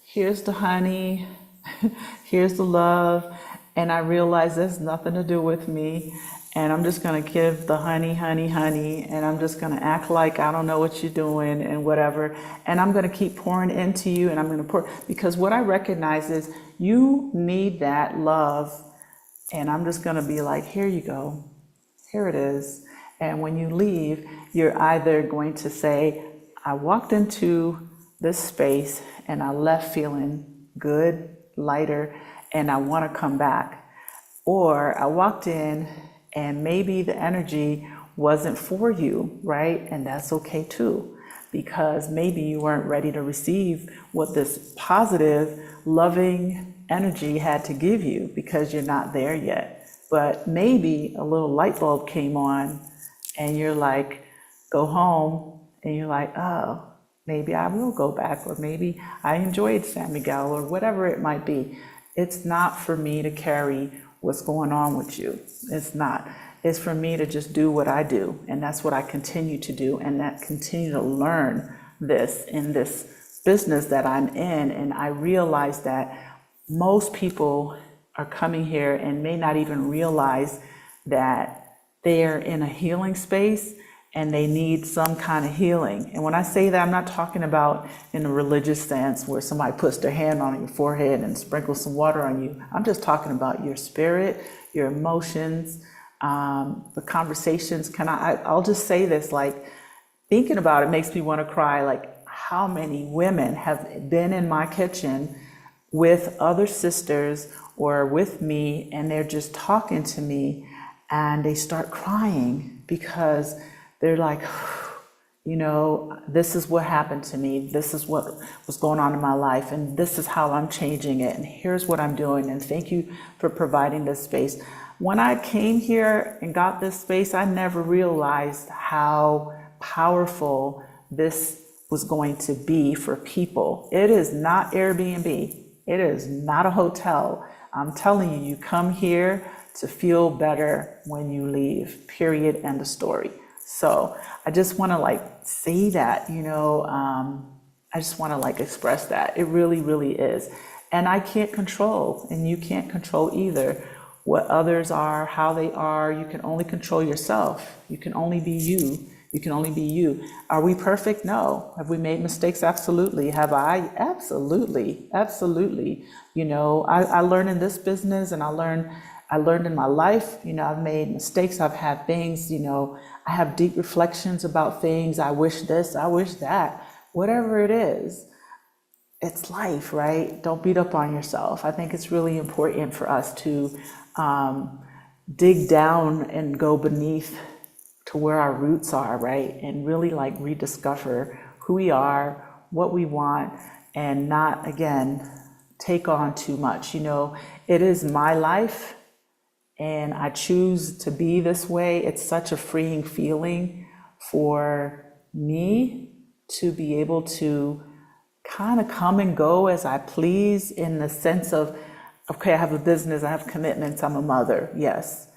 Here's the honey, here's the love, and I realize there's nothing to do with me, and I'm just gonna give the honey, and I'm just gonna act like I don't know what you're doing and whatever, and I'm gonna keep pouring into you, and I'm gonna pour, because what I recognize is you need that love, and I'm just gonna be like, here you go, here it is, and when you leave, you're either going to say, I walked into this space and I left feeling good, lighter, and I want to come back. Or I walked in and maybe the energy wasn't for you, right? And that's okay too, because maybe you weren't ready to receive what this positive, loving energy had to give you because you're not there yet. But maybe a little light bulb came on and you're like, go home, and you're like, oh, maybe I will go back, or maybe I enjoyed San Miguel, or whatever it might be. It's not for me to carry what's going on with you. It's not. It's for me to just do what I do, and that's what I continue to do, and that continue to learn this in this business that I'm in. And I realize that most people are coming here and may not even realize that they're in a healing space and they need some kind of healing. And when I say that, I'm not talking about in a religious sense where somebody puts their hand on your forehead and sprinkles some water on you. I'm just talking about your spirit, your emotions, the conversations. I'll just say this, like, thinking about it makes me want to cry. Like, how many women have been in my kitchen with other sisters or with me, and they're just talking to me and they start crying because they're like, you know, this is what happened to me. This is what was going on in my life, and this is how I'm changing it, and here's what I'm doing, and thank you for providing this space. When I came here and got this space, I never realized how powerful this was going to be for people. It is not Airbnb. It is not a hotel. I'm telling you, you come here to feel better when you leave, period, end of story. So I just want to like say that, you know, I just want to like express that. It really, really is. And I can't control, and you can't control either, what others are, how they are. You can only control yourself. You can only be you. You can only be you. Are we perfect? No. Have we made mistakes? Absolutely. Have I? Absolutely. Absolutely. You know, I learned in this business, and I learned in my life. You know, I've made mistakes. I've had things, you know, I have deep reflections about things. I wish this, I wish that, whatever it is. It's life, right? Don't beat up on yourself. I think it's really important for us to dig down and go beneath to where our roots are, right? And really like rediscover who we are, what we want, and not, again, take on too much. You know, it is my life, and I choose to be this way. It's such a freeing feeling for me to be able to kind of come and go as I please, in the sense of, okay, I have a business, I have commitments, I'm a mother, yes.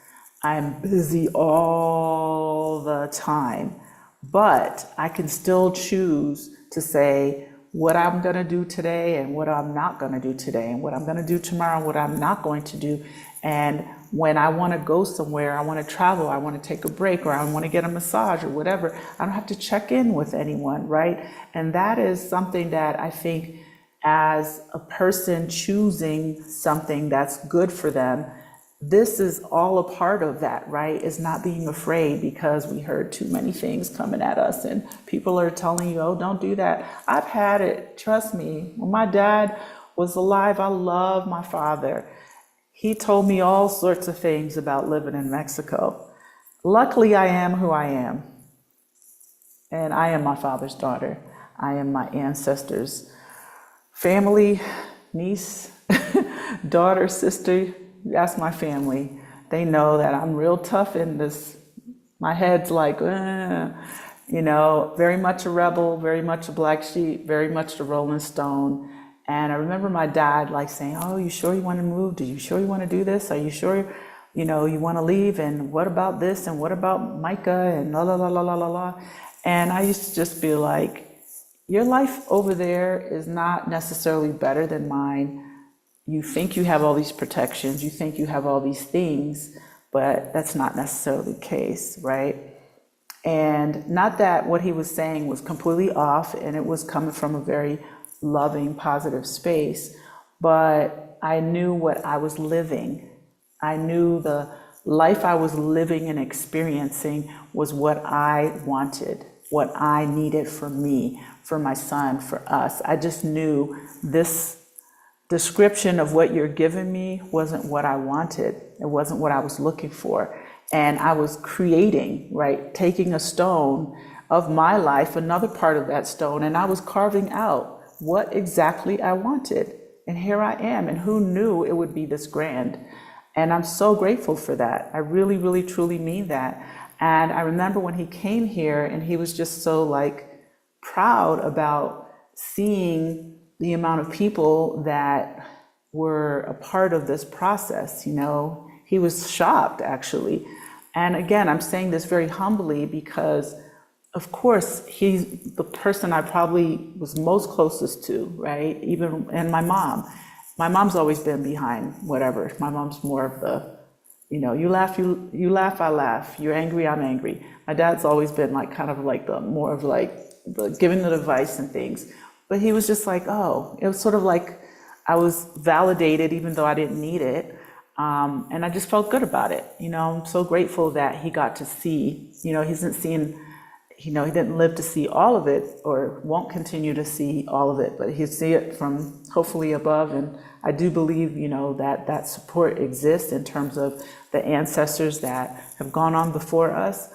I'm busy all the time, but I can still choose to say what I'm gonna do today and what I'm not gonna do today, and what I'm gonna do tomorrow and what I'm not going to do. And when I wanna go somewhere, I wanna travel, I wanna take a break, or I wanna get a massage or whatever, I don't have to check in with anyone, right? And that is something that I think, as a person choosing something that's good for them, this is all a part of that, right? Is not being afraid because we heard too many things coming at us and people are telling you, oh, don't do that. I've had it, trust me. When my dad was alive, I love my father. He told me all sorts of things about living in Mexico. Luckily, I am who I am. And I am my father's daughter. I am my ancestors' family, niece, daughter, sister. That's my family. They know that I'm real tough in this. My head's like, you know, very much a rebel, very much a black sheep, very much a Rolling Stone. And I remember my dad like saying, oh, you sure you want to move? Are you sure you want to do this? Are you sure, you know, you want to leave? And what about this? And what about Micah? And la, la, la, la, la, la, la. And I used to just be like, your life over there is not necessarily better than mine. You think you have all these protections, you think you have all these things, but that's not necessarily the case, right? And not that what he was saying was completely off, and it was coming from a very loving, positive space, but I knew what I was living. I knew the life I was living and experiencing was what I wanted, what I needed for me, for my son, for us. I just knew this description of what you're giving me wasn't what I wanted. It wasn't what I was looking for. And I was creating, right, taking a stone of my life, another part of that stone, and I was carving out what exactly I wanted. And here I am, and who knew it would be this grand? And I'm so grateful for that. I really, really, truly mean that. And I remember when he came here and he was just so like proud about seeing the amount of people that were a part of this process, you know. He was shocked, actually. And again, I'm saying this very humbly because, of course, he's the person I probably was most closest to, right? Even, and my mom. My mom's always been behind whatever. My mom's more of the, you know, you laugh, I laugh. You're angry, I'm angry. My dad's always been like kind of like the more of like the giving the advice and things. But he was just like, oh, it was sort of like I was validated even though I didn't need it. And I just felt good about it. You know, I'm so grateful that he got to see, you know, he hasn't seen, you know, he didn't live to see all of it or won't continue to see all of it, but he'll see it from hopefully above. And I do believe, you know, that that support exists in terms of the ancestors that have gone on before us,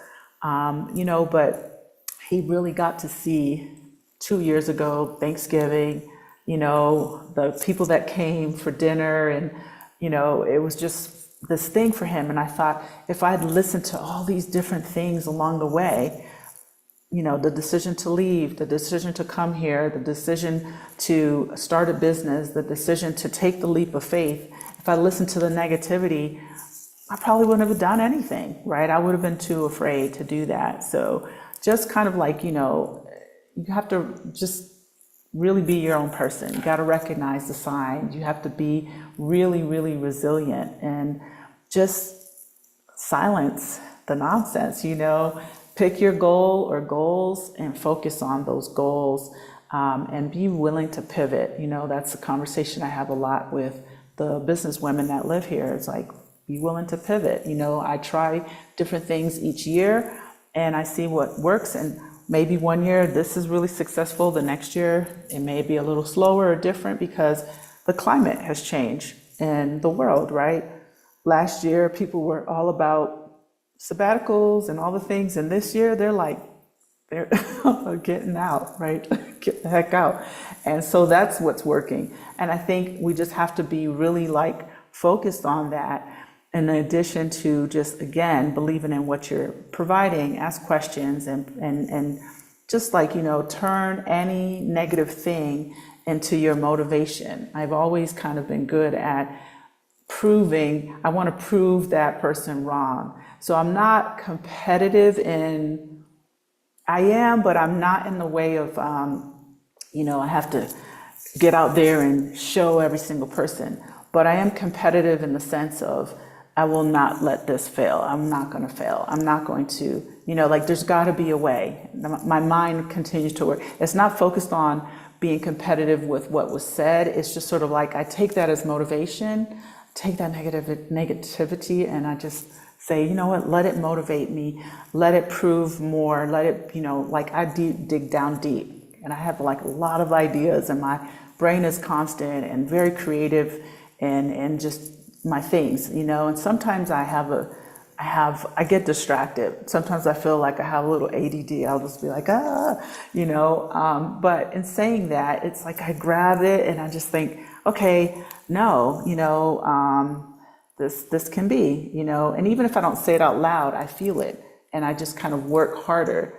you know, but he really got to see 2 years ago, Thanksgiving, you know, the people that came for dinner, and, you know, it was just this thing for him. And I thought, if I'd listened to all these different things along the way, you know, the decision to leave, the decision to come here, the decision to start a business, the decision to take the leap of faith, if I listened to the negativity, I probably wouldn't have done anything, right? I would have been too afraid to do that. So just kind of like, you know, you have to just really be your own person. You got to recognize the signs. You have to be really, really resilient and just silence the nonsense, you know. Pick your goal or goals and focus on those goals, and be willing to pivot. You know, that's a conversation I have a lot with the business women that live here. It's like, be willing to pivot. You know, I try different things each year and I see what works, and maybe one year this is really successful, the next year it may be a little slower or different because the climate has changed in the world, right? Last year people were all about sabbaticals and all the things, and this year they're getting out, right? Get the heck out. And so that's what's working. And I think we just have to be really like focused on that, in addition to just, again, believing in what you're providing, ask questions, and just like, you know, turn any negative thing into your motivation. I've always kind of been good at proving, I want to prove that person wrong. So I'm not competitive in, I am, but I'm not in the way of, you know, I have to get out there and show every single person. But I am competitive in the sense of, I will not let this fail. I'm not going to fail. I'm not going to, you know, like there's got to be a way. My mind continues to work. It's not focused on being competitive with what was said. It's just sort of like, I take that as motivation, take that negativity, and I just say, you know what, let it motivate me, let it prove more, let it, you know, like I dig down deep, and I have like a lot of ideas, and my brain is constant and very creative, and just my things, you know. And sometimes I get distracted. Sometimes I feel like I have a little ADD. I'll just be like, you know. But in saying that, it's like I grab it and I just think, okay, no, you know, this can be, you know. And even if I don't say it out loud, I feel it, and I just kind of work harder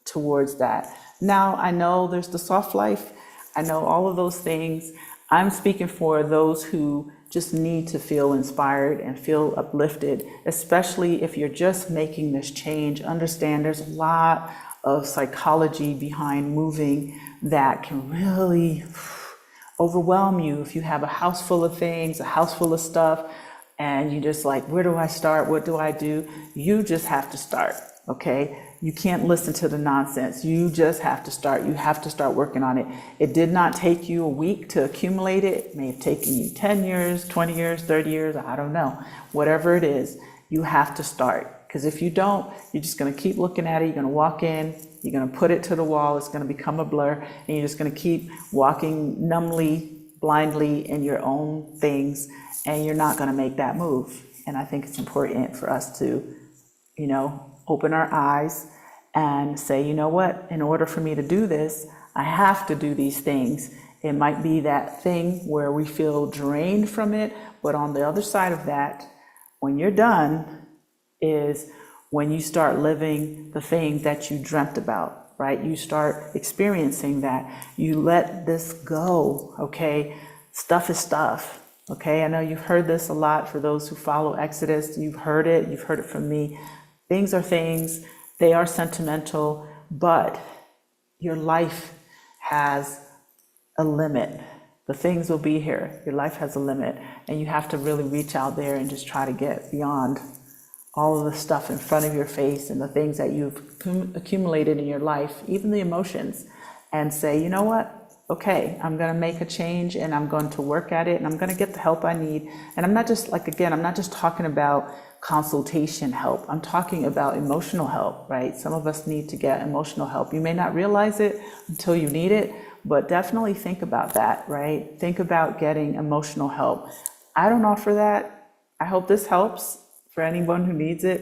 towards that. Now I know there's the soft life. I know all of those things. I'm speaking for those who just need to feel inspired and feel uplifted, especially if you're just making this change. Understand there's a lot of psychology behind moving that can really overwhelm you. If you have a house full of things, a house full of stuff, and you just like, where do I start? What do I do? You just have to start, okay? You can't listen to the nonsense. You just have to start. You have to start working on it. It did not take you a week to accumulate it. It may have taken you 10 years, 20 years, 30 years, I don't know. Whatever it is, you have to start. Because if you don't, you're just going to keep looking at it. You're going to walk in, you're going to put it to the wall. It's going to become a blur, and you're just going to keep walking numbly, blindly in your own things, and you're not going to make that move. And I think it's important for us to, open our eyes and say, you know what, in order for me to do this, I have to do these things. It might be that thing where we feel drained from it, but on the other side of that, when you're done, is when you start living the thing that you dreamt about, right? You start experiencing that. You let this go, okay? Stuff is stuff, okay? I know you've heard this a lot for those who follow Exodus. You've heard it from me. Things are things, they are sentimental, but your life has a limit. The things will be here. Your life has a limit, and you have to really reach out there and just try to get beyond all of the stuff in front of your face and the things that you've accumulated in your life, even the emotions, and say, you know what? Okay, I'm going to make a change, and I'm going to work at it, and I'm going to get the help I need. And I'm not just I'm not just talking about consultation help. I'm talking about emotional help, right? Some of us need to get emotional help. You may not realize it until you need it, but definitely think about that, right? Think about getting emotional help. I don't offer that. I hope this helps for anyone who needs it.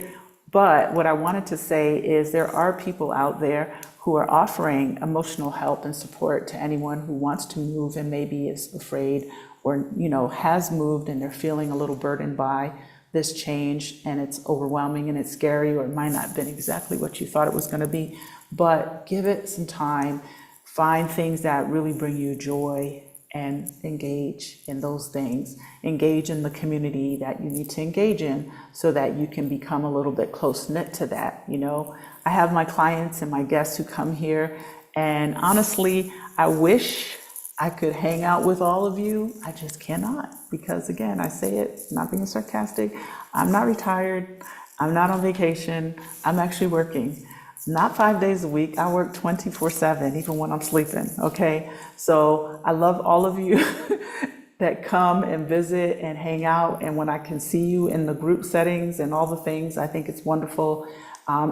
But what I wanted to say is there are people out there who are offering emotional help and support to anyone who wants to move and maybe is afraid or, has moved and they're feeling a little burdened by this change, and it's overwhelming and it's scary, or it might not have been exactly what you thought it was going to be. But give it some time. Find things that really bring you joy and engage in those things. Engage in the community that you need to engage in so that you can become a little bit close-knit to that. I have my clients and my guests who come here, and honestly, I wish I could hang out with all of you. I just cannot, because again, I say it, not being sarcastic, I'm not retired, I'm not on vacation, I'm actually working. Not 5 days a week, I work 24/7, even when I'm sleeping, okay? So I love all of you that come and visit and hang out, and when I can see you in the group settings and all the things, I think it's wonderful.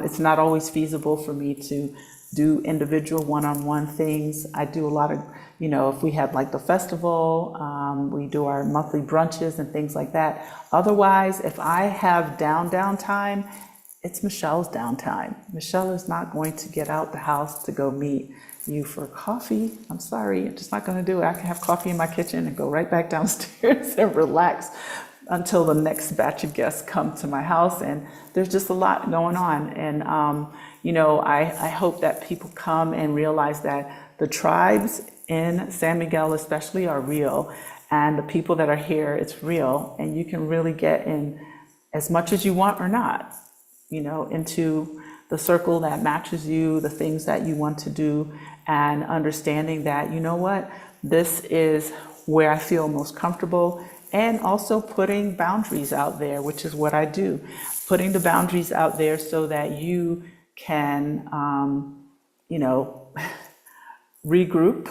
It's not always feasible for me to do individual one-on-one things. I do a lot of, if we have like the festival, we do our monthly brunches and things like that. Otherwise, if I have downtime, it's Michelle's downtime. Michelle is not going to get out the house to go meet you for coffee. I'm sorry, I'm just not going to do it. I can have coffee in my kitchen and go right back downstairs and relax until the next batch of guests come to my house. And there's just a lot going on. And, I hope that people come and realize that the tribes in San Miguel especially are real. And the people that are here, it's real. And you can really get in as much as you want or not, into the circle that matches you, the things that you want to do, and understanding that, this is where I feel most comfortable, and also putting boundaries out there, which is what I do. Putting the boundaries out there so that you can, regroup,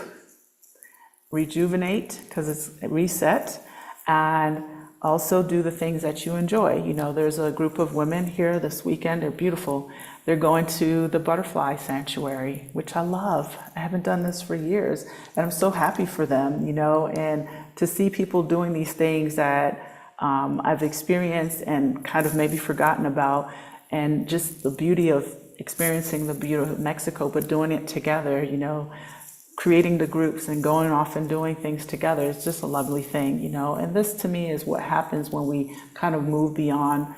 rejuvenate, because it's reset, and also do the things that you enjoy. There's a group of women here this weekend. They're beautiful. They're going to the butterfly sanctuary, which I love. I haven't done this for years, and I'm so happy for them, and to see people doing these things that I've experienced and kind of maybe forgotten about, and just the beauty of experiencing the beauty of Mexico, but doing it together, creating the groups and going off and doing things together. It's just a lovely thing, and this to me is what happens when we kind of move beyond,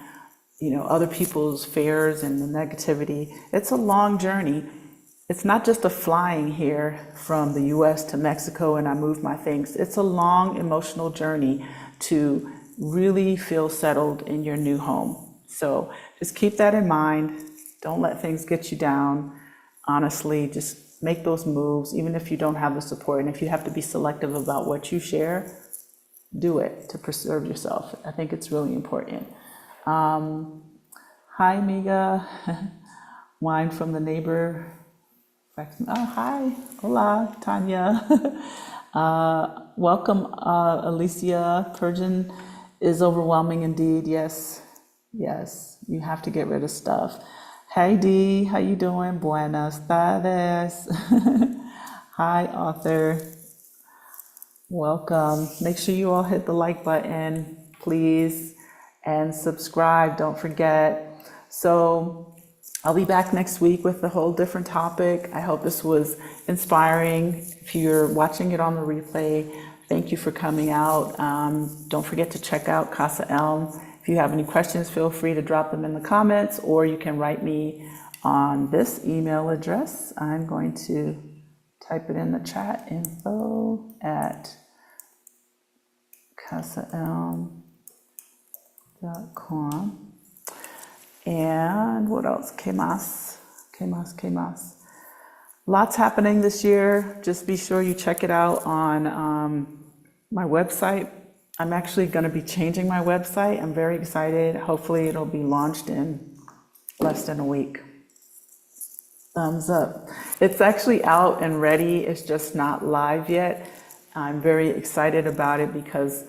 other people's fears and the negativity. It's a long journey. It's not just a flying here from the US to Mexico and I move my things. It's a long emotional journey to really feel settled in your new home. So just keep that in mind. Don't let things get you down. Honestly, just make those moves, even if you don't have the support. And if you have to be selective about what you share, do it to preserve yourself. I think it's really important. Hi, Miguel. Wine from the neighbor. Oh, hi. Hola, Tanya. Welcome, Alicia. Persian is overwhelming indeed. Yes. Yes, you have to get rid of stuff. Hey Dee, how you doing? Buenas tardes. Hi, author. Welcome. Make sure you all hit the like button, please, and subscribe. Don't forget. So I'll be back next week with a whole different topic. I hope this was inspiring. If you're watching it on the replay, thank you for coming out. Don't forget to check out Casa Elm. If you have any questions, feel free to drop them in the comments, or you can write me on this email address. I'm going to type it in the chat, info@casaelm.com. And what else? ¿Qué más? ¿Qué más? ¿Qué más? Lots happening this year. Just be sure you check it out on my website. I'm actually going to be changing my website. I'm very excited. Hopefully it'll be launched in less than a week. Thumbs up. It's actually out and ready. It's just not live yet. I'm very excited about it because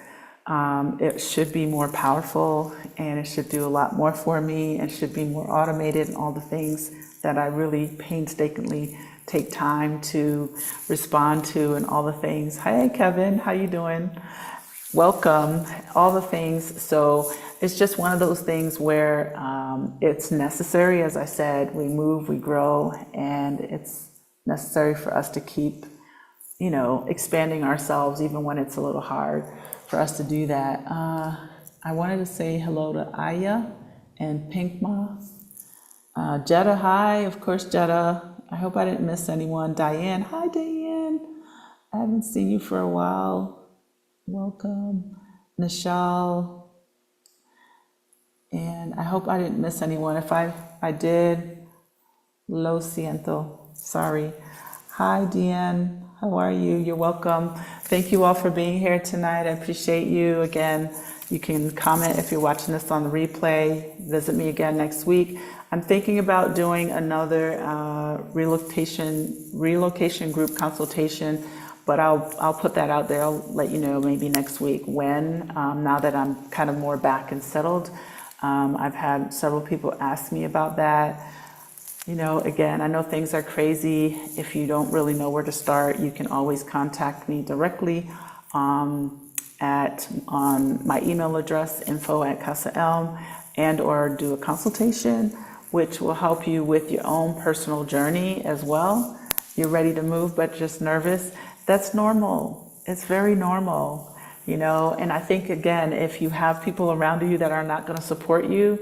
it should be more powerful, and it should do a lot more for me, and should be more automated, and all the things that I really painstakingly take time to respond to, and all the things. Hey Kevin, how you doing? Welcome, all the things. So it's just one of those things where it's necessary. As I said, we move, we grow, and it's necessary for us to keep, expanding ourselves, even when it's a little hard for us to do that. I wanted to say hello to Allá and Pinkma. Jetta, hi, of course, Jetta. I hope I didn't miss anyone. Diane, hi, Diane. I haven't seen you for a while. Welcome. Nishal. And I hope I didn't miss anyone. If I did, lo siento. Sorry. Hi, Deanne. How are you? You're welcome. Thank you all for being here tonight. I appreciate you. Again, you can comment if you're watching this on the replay. Visit me again next week. I'm thinking about doing another relocation group consultation, but I'll put that out there. I'll let you know maybe next week when, now that I'm kind of more back and settled. I've had several people ask me about that. Again, I know things are crazy. If you don't really know where to start, you can always contact me directly on my email address, info@casaelm, and or do a consultation, which will help you with your own personal journey as well. You're ready to move, but just nervous. That's normal. It's very normal, and I think, again, if you have people around you that are not going to support you,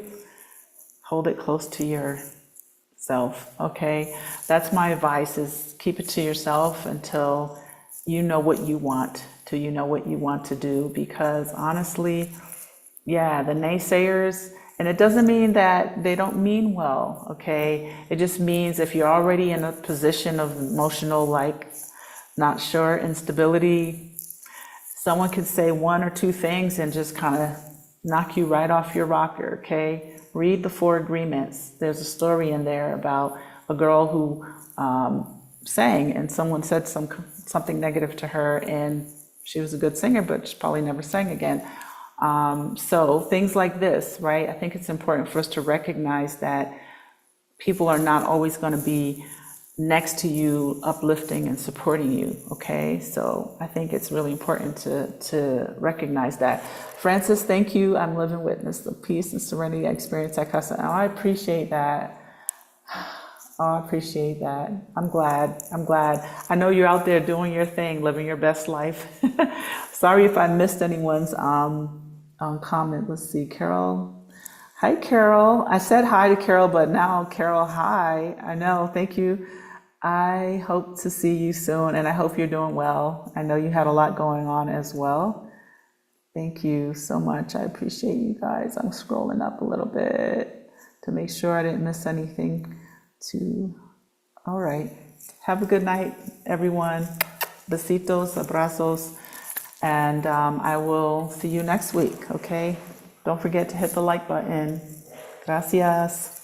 hold it close to yourself, okay? That's my advice, is keep it to yourself until you know what you want, till you know what you want to do, because honestly, yeah, the naysayers, and it doesn't mean that they don't mean well, okay? It just means if you're already in a position of emotional, not sure, instability, someone could say one or two things and just kind of knock you right off your rocker, okay? Read the 4 Agreements. There's a story in there about a girl who sang, and someone said something negative to her, and she was a good singer, but she probably never sang again. So things like this, right? I think it's important for us to recognize that people are not always going to be next to you, uplifting and supporting you, okay? So I think it's really important to recognize that. Francis, thank you. I'm living witness the peace and serenity I experience at Casa. Oh, I appreciate that. Oh, I appreciate that. I'm glad. I know you're out there doing your thing, living your best life. Sorry if I missed anyone's comment. Let's see, Carol. Hi, Carol. I said hi to Carol, but now Carol, hi. I know, thank you. I hope to see you soon, and I hope you're doing well. I know you had a lot going on as well. Thank you so much. I appreciate you guys. I'm scrolling up a little bit to make sure I didn't miss anything. All right. Have a good night, everyone. Besitos, abrazos, and I will see you next week, okay? Don't forget to hit the like button. Gracias.